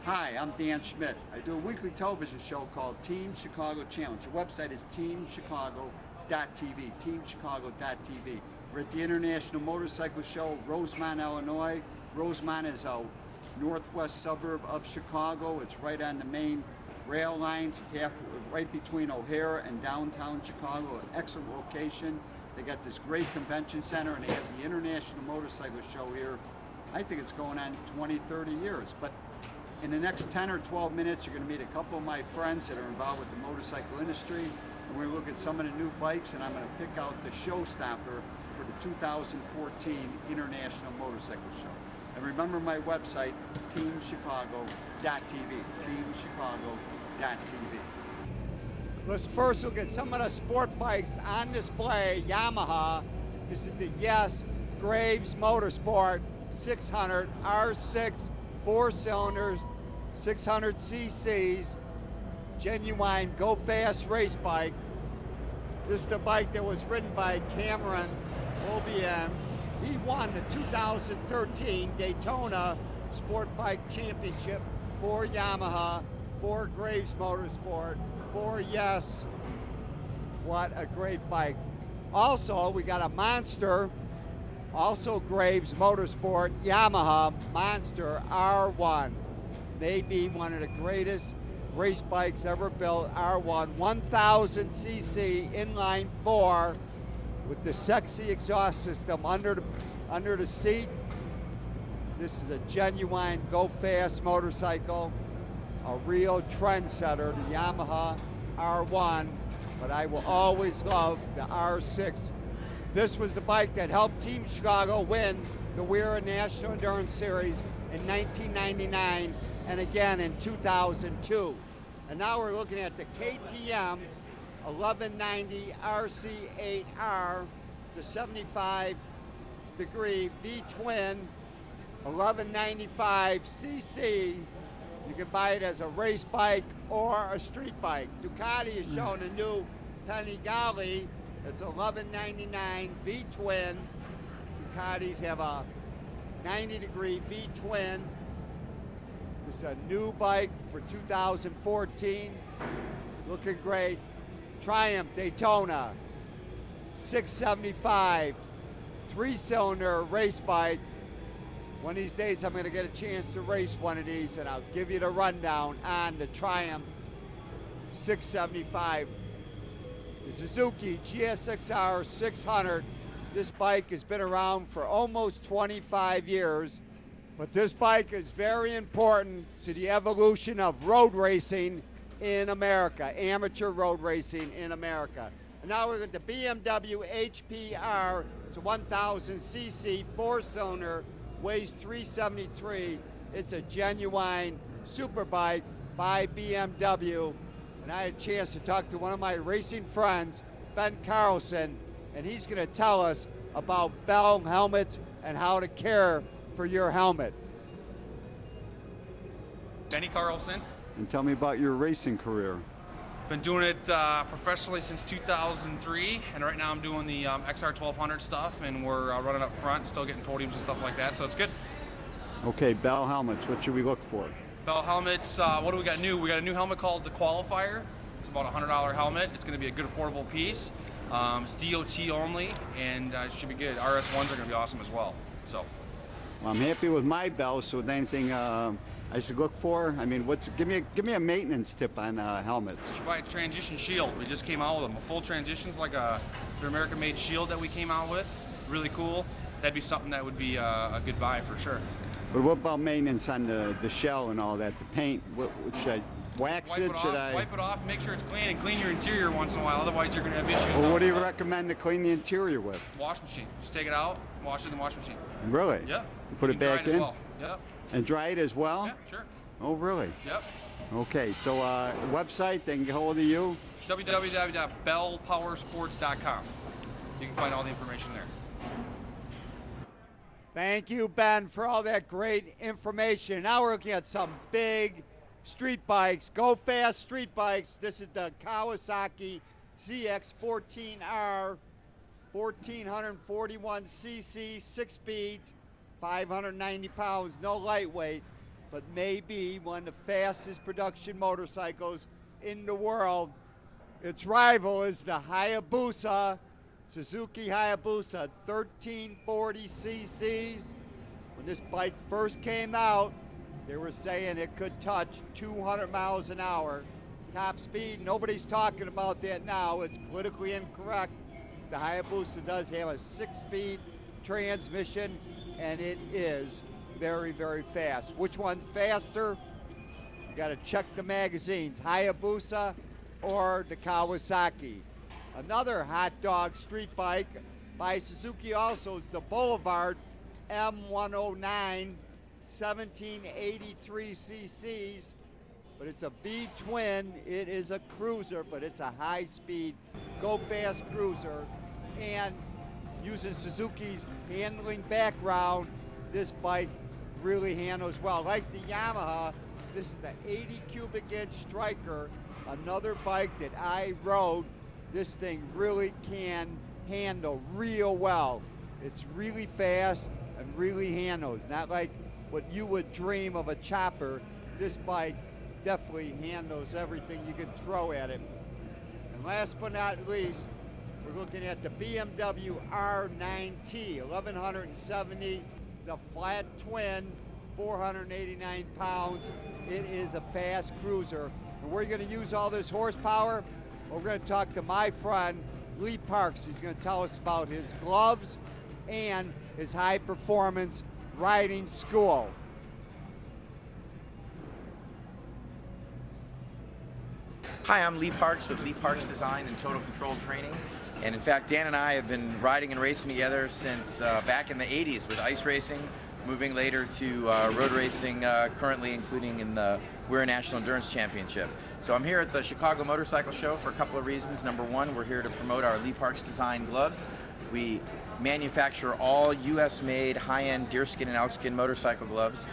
Hi, I'm Dan Schmitt. I do a weekly television show called Team Chicago Challenge. The website is teamchicago.tv, teamchicago.tv. We're at the International Motorcycle Show, Rosemont, Illinois. Rosemont is a northwest suburb of Chicago. It's right on the main rail lines. It's right between O'Hare and downtown Chicago, an excellent location. They got this great convention center, and they have the International Motorcycle Show here. I think it's going on 20, 30 years. But in the next 10 or 12 minutes, you're going to meet a couple of my friends that are involved with the motorcycle industry. And we're going to look at some of the new bikes, and I'm going to pick out the showstopper for the 2014 International Motorcycle Show. And remember my website, teamchicago.tv, teamchicago.tv. Let's first look at some of the sport bikes on display. Yamaha. This is the Yes Graves Motorsport 600 R6, 4 cylinders, 600 cc's, genuine go fast race bike. This is the bike that was ridden by Cameron OBM. He won the 2013 Daytona Sport Bike Championship for Yamaha, for Graves Motorsport, for Yes. What a great bike. Also, we got a Monster, also Graves Motorsport, Yamaha Monster R1. Maybe one of the greatest race bikes ever built, R1, 1000 cc inline 4 with the sexy exhaust system under the seat. This is a genuine go fast motorcycle, a real trendsetter, the Yamaha R1, but I will always love the R6. This was the bike that helped Team Chicago win the Weir National Endurance Series in 1999 and again in 2002. And now we're looking at the KTM 1190 RC8R, the 75 degree V-twin 1195 cc. You can buy it as a race bike or a street bike. Ducati has shown a new Panigale. It's 1199 V-twin. Ducatis have a 90 degree V-twin. This is a new bike for 2014. Looking great. Triumph Daytona 675, 3-cylinder race bike. One of these days I'm going to get a chance to race one of these, and I'll give you the rundown on the Triumph 675. The Suzuki GSX-R 600. This bike has been around for almost 25 years, but this bike is very important to the evolution of road racing in America, amateur road racing in America. And now we're at the BMW HPR. It's a 1000 cc 4-cylinder, weighs 373. It's a genuine super bike by BMW. And I had a chance to talk to one of my racing friends, Ben Carlson, and he's going to tell us about Bell helmets and how to care for your helmet. Benny Carlson. And tell me about your racing career. Been doing it professionally since 2003, and right now I'm doing the XR 1200 stuff, and we're running up front, still getting podiums and stuff like that, so it's good. Okay, Bell helmets, what should we look for? Bell helmets, what do we got new? We got a new helmet called the Qualifier. It's about a $100 helmet. It's going to be a good affordable piece. It's DOT only, and it should be good. RS1s are going to be awesome as well. So. Well, I'm happy with my Bell, so with anything I should look for? I mean, give me a maintenance tip on helmets. You should buy a transition shield. We just came out with them. A full transition's like their American-made shield that we came out with. Really cool. That'd be something that would be a good buy for sure. But what about maintenance on the shell and all that? The paint, should I wax it? Wipe it off, make sure it's clean, and clean your interior once in a while. Otherwise, you're going to have issues. Well, what do you recommend to clean the interior with? Wash machine. Just take it out, wash it in the wash machine. Really? Yep. You put it back in? Well. Yep. And dry it as well? Yep, sure. Oh, really? Yep. Okay, so website, they can get hold of you? www.bellpowersports.com. You can find all the information there. Thank you, Ben, for all that great information. Now we're looking at some big street bikes, go fast street bikes. This is the Kawasaki ZX14R, 1441 cc, 6 speeds, 590 pounds, no lightweight. but maybe one of the fastest production motorcycles in the world. Its rival is the Hayabusa, Suzuki Hayabusa 1340 cc's. When this bike first came out, they were saying it could touch 200 miles an hour. Top speed, nobody's talking about that now. It's politically incorrect. The Hayabusa does have a 6-speed transmission, and it is very, very fast. Which one's faster? You gotta check the magazines, Hayabusa or the Kawasaki. Another hot dog street bike by Suzuki also is the Boulevard M109, 1783 cc's, but it's a V-twin. It is a cruiser, but it's a high-speed, go-fast cruiser. And using Suzuki's handling background, this bike really handles well. Like the Yamaha, this is the 80 cubic inch Striker, another bike that I rode. This thing really can handle real well. It's really fast and really handles. Not like what you would dream of a chopper. This bike definitely handles everything you can throw at it. And last but not least, we're looking at the BMW R9T, 1170. It's a flat twin, 489 pounds. It is a fast cruiser. And we're going to use all this horsepower. We're going to talk to my friend, Lee Parks. He's going to tell us about his gloves and his high-performance riding school. Hi, I'm Lee Parks with Lee Parks Design and Total Control Training. And in fact, Dan and I have been riding and racing together since back in the 80s with ice racing, moving later to road racing, currently including in the Weir National Endurance Championship. So I'm here at the Chicago Motorcycle Show for a couple of reasons. Number one, we're here to promote our Lee Parks Design gloves. We manufacture all US-made high-end deerskin and elkskin motorcycle gloves.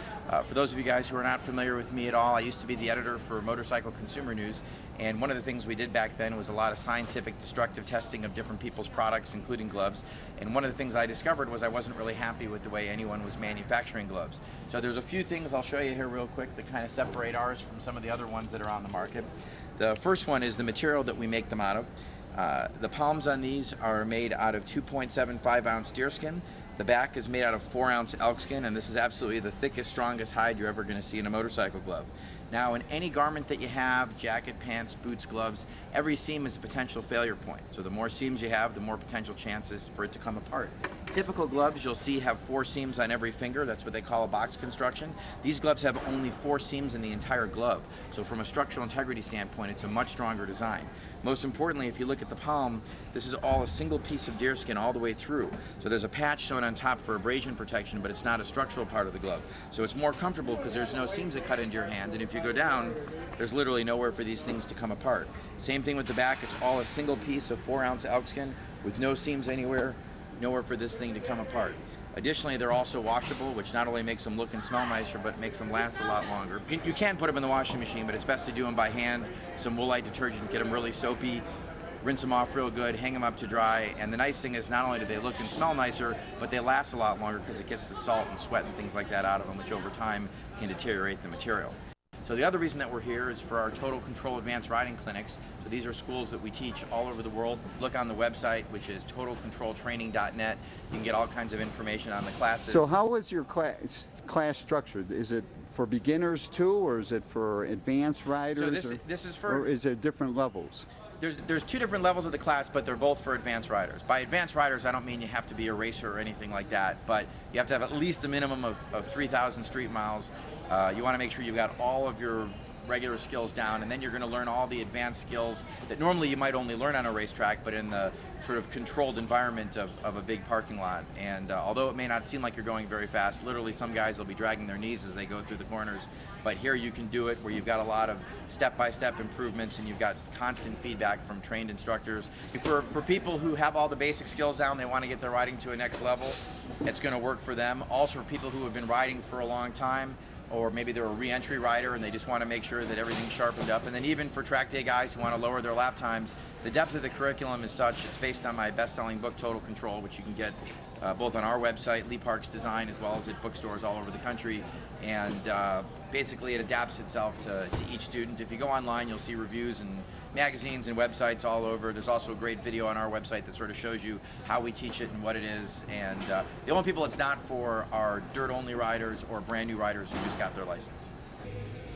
For those of you guys who are not familiar with me at all, I used to be the editor for Motorcycle Consumer News, and one of the things we did back then was a lot of scientific destructive testing of different people's products, including gloves. And one of the things I discovered was I wasn't really happy with the way anyone was manufacturing gloves. So there's a few things I'll show you here real quick that kind of separate ours from some of the other ones that are on the market. The first one is the material that we make them out of. The palms on these are made out of 2.75 ounce deerskin. The back is made out of 4 ounce elkskin, and this is absolutely the thickest, strongest hide you're ever going to see in a motorcycle glove. Now, in any garment that you have, jacket, pants, boots, gloves, every seam is a potential failure point. So the more seams you have, the more potential chances for it to come apart. Typical gloves you'll see have 4 seams on every finger. That's what they call a box construction. These gloves have only 4 seams in the entire glove. So from a structural integrity standpoint, it's a much stronger design. Most importantly, if you look at the palm, this is all a single piece of deerskin all the way through. So there's a patch sewn on top for abrasion protection, but it's not a structural part of the glove. So it's more comfortable because there's no seams that cut into your hand, and if you go down, there's literally nowhere for these things to come apart. Same thing with the back, it's all a single piece of 4 ounce elkskin with no seams anywhere, nowhere for this thing to come apart. Additionally, they're also washable, which not only makes them look and smell nicer, but makes them last a lot longer. You can put them in the washing machine, but it's best to do them by hand. Some Woolite detergent, get them really soapy, rinse them off real good, hang them up to dry. And the nice thing is not only do they look and smell nicer, but they last a lot longer because it gets the salt and sweat and things like that out of them, which over time can deteriorate the material. So the other reason that we're here is for our Total Control Advanced Riding Clinics. So these are schools that we teach all over the world. Look on the website, which is totalcontroltraining.net. You can get all kinds of information on the classes. So how is your class structured? Is it for beginners too, or is it for advanced riders? So this is for... Or is it different levels? There's 2 different levels of the class, but they're both for advanced riders. By advanced riders, I don't mean you have to be a racer or anything like that, but you have to have at least a minimum of 3,000 street miles. You want to make sure you've got all of your regular skills down, and then you're going to learn all the advanced skills that normally you might only learn on a racetrack, but in the sort of controlled environment of a big parking lot. And although it may not seem like you're going very fast, literally some guys will be dragging their knees as they go through the corners. But here you can do it where you've got a lot of step-by-step improvements and you've got constant feedback from trained instructors. For people who have all the basic skills down, they want to get their riding to a next level, it's going to work for them. Also for people who have been riding for a long time, or maybe they're a re-entry rider and they just want to make sure that everything's sharpened up. And then even for track day guys who want to lower their lap times, the depth of the curriculum is such, it's based on my best-selling book, Total Control, which you can get both on our website, Lee Parks Design, as well as at bookstores all over the country. And basically it adapts itself to each student. If you go online, you'll see reviews and magazines and websites all over. There's also a great video on our website that sort of shows you how we teach it and what it is. And the only people it's not for are dirt-only riders or brand new riders who just got their license.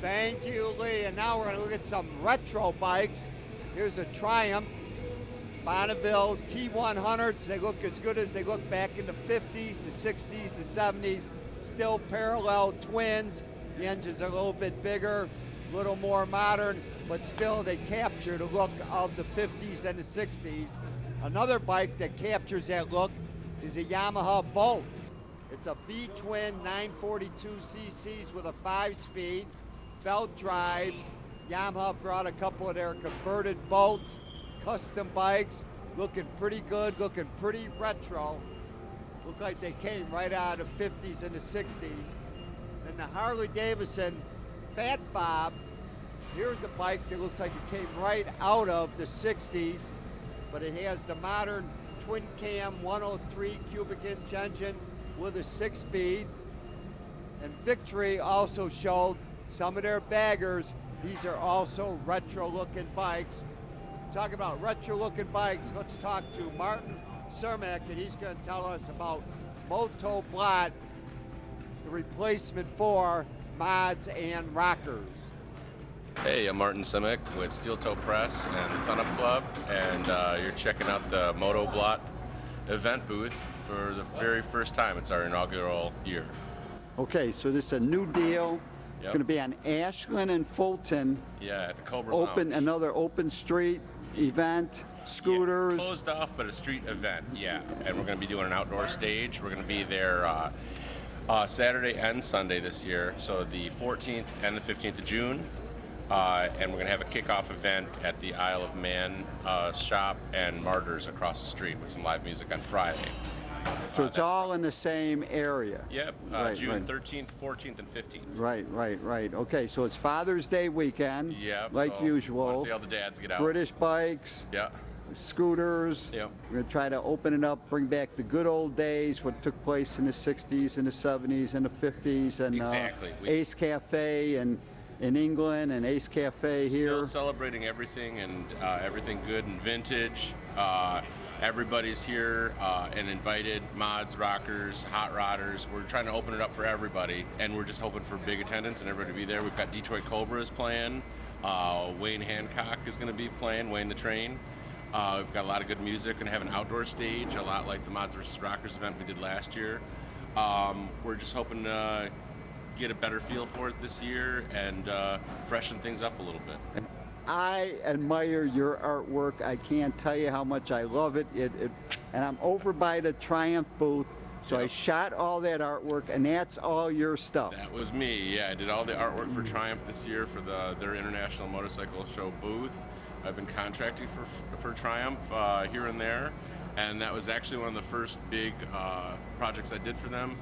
Thank you, Lee. And now we're going to look at some retro bikes. Here's a Triumph Bonneville T100s. They look as good as they look back in the 50s, the 60s, the 70s. Still parallel twins. The engines are a little bit bigger, a little more modern, but still they capture the look of the 50s and the 60s. Another bike that captures that look is a Yamaha Bolt. It's a V-twin 942 cc's with a 5-speed belt drive. Yamaha brought a couple of their converted Bolts, custom bikes, looking pretty good, looking pretty retro. Look like they came right out of the 50s and the 60s. Then the Harley Davidson Fat Bob. Here's a bike that looks like it came right out of the 60s, but it has the modern twin cam 103 cubic inch engine with a 6-speed. And Victory also showed some of their baggers. These are also retro looking bikes. Talk about retro looking bikes, let's talk to Martin Cimek, and he's going to tell us about MotoBlot, the replacement for mods and rockers. Hey, I'm Martin Cimek with Steel Toe Press and the Ton Up Club, and you're checking out the MotoBlot event booth for the very first time. It's our inaugural year. Okay, so this is a new deal. It's going to be on Ashland and Fulton. Yeah, at the Cobra Open, Lounge. another open street event, scooters. Yeah, closed off, but a street event, yeah. And we're going to be doing an outdoor stage. We're going to be there Saturday and Sunday this year, so the 14th and the 15th of June. And we're going to have a kickoff event at the Isle of Man shop and Martyrs across the street with some live music on Friday. So it's all in the same area. Yep, June 13th, 14th, and 15th. Right. Okay, so it's Father's Day weekend. Yep, like so usual. Want to see how the dads get out. British bikes. Yeah. Scooters. Yep. We're going to try to open it up, bring back the good old days, what took place in the 60s and the 70s and the 50s, and exactly. Ace Cafe and in England and Ace Cafe here. Still celebrating everything and everything good and vintage. Everybody's here and invited, mods, rockers, hot rodders. We're trying to open it up for everybody, and we're just hoping for big attendance and everybody to be there. We've got Detroit Cobras playing. Wayne Hancock is going to be playing, Wayne the Train. We've got a lot of good music and have an outdoor stage, a lot like the Mods vs. Rockers event we did last year. We're just hoping to get a better feel for it this year and freshen things up a little bit. I admire your artwork. I can't tell you how much I love it. And I'm over by the Triumph booth, so I shot all that artwork, and that's all your stuff. That was me, yeah. I did all the artwork for Triumph this year for their International Motorcycle Show booth. I've been contracting for Triumph here and there, and that was actually one of the first big projects I did for them.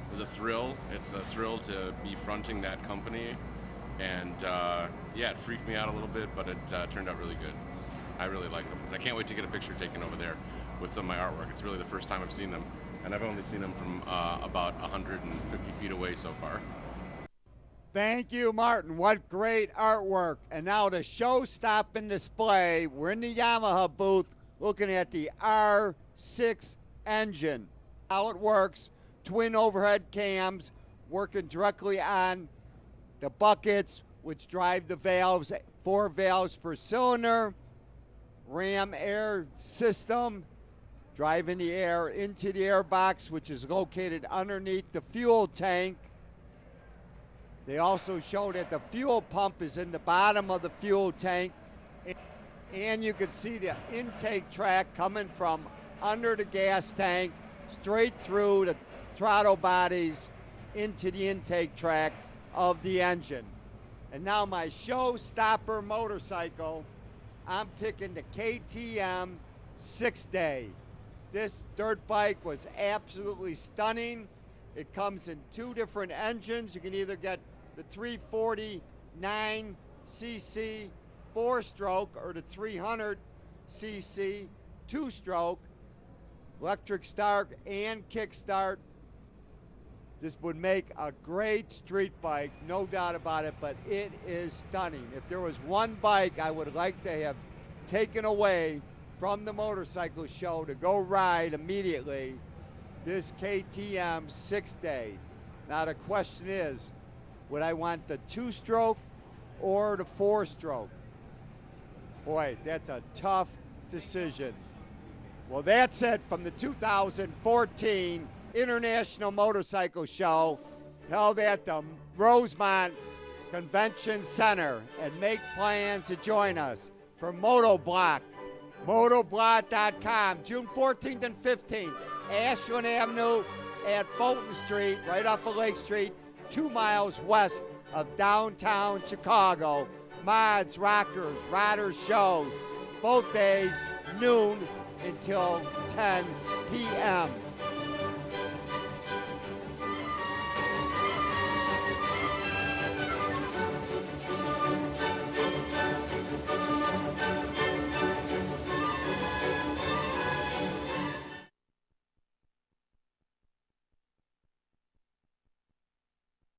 It was a thrill. It's a thrill to be fronting that company. And yeah, it freaked me out a little bit, but it turned out really good. I really like them. And I can't wait to get a picture taken over there with some of my artwork. It's really the first time I've seen them. And I've only seen them from about 150 feet away so far. Thank you, Martin. What great artwork. And now the show-stopping display. We're in the Yamaha booth looking at the R6 engine. How it works, twin overhead cams working directly on the buckets, which drive the valves, 4 valves per cylinder, ram air system, driving the air into the air box, which is located underneath the fuel tank. They also show that the fuel pump is in the bottom of the fuel tank, and you can see the intake track coming from under the gas tank straight through the throttle bodies into the intake track of the engine. And now my showstopper motorcycle, I'm picking the KTM 6-Day. This dirt bike was absolutely stunning. It comes in 2 different engines. You can either get the 349cc 4-stroke or the 300cc 2-stroke. electric start and kick start. This would make a great street bike, no doubt about it, but it is stunning. If there was one bike I would like to have taken away from the motorcycle show to go ride immediately, this KTM 6-day. Now the question is, would I want the 2-stroke or the 4-stroke? Boy, that's a tough decision. Well, that's it from the 2014 International Motorcycle Show held at the Rosemont Convention Center, and make plans to join us for MotoBlot. MotoBlot.com, June 14th and 15th, Ashland Avenue at Fulton Street, right off of Lake Street, 2 miles west of downtown Chicago. Mods, rockers, riders shows, both days, noon until 10 p.m.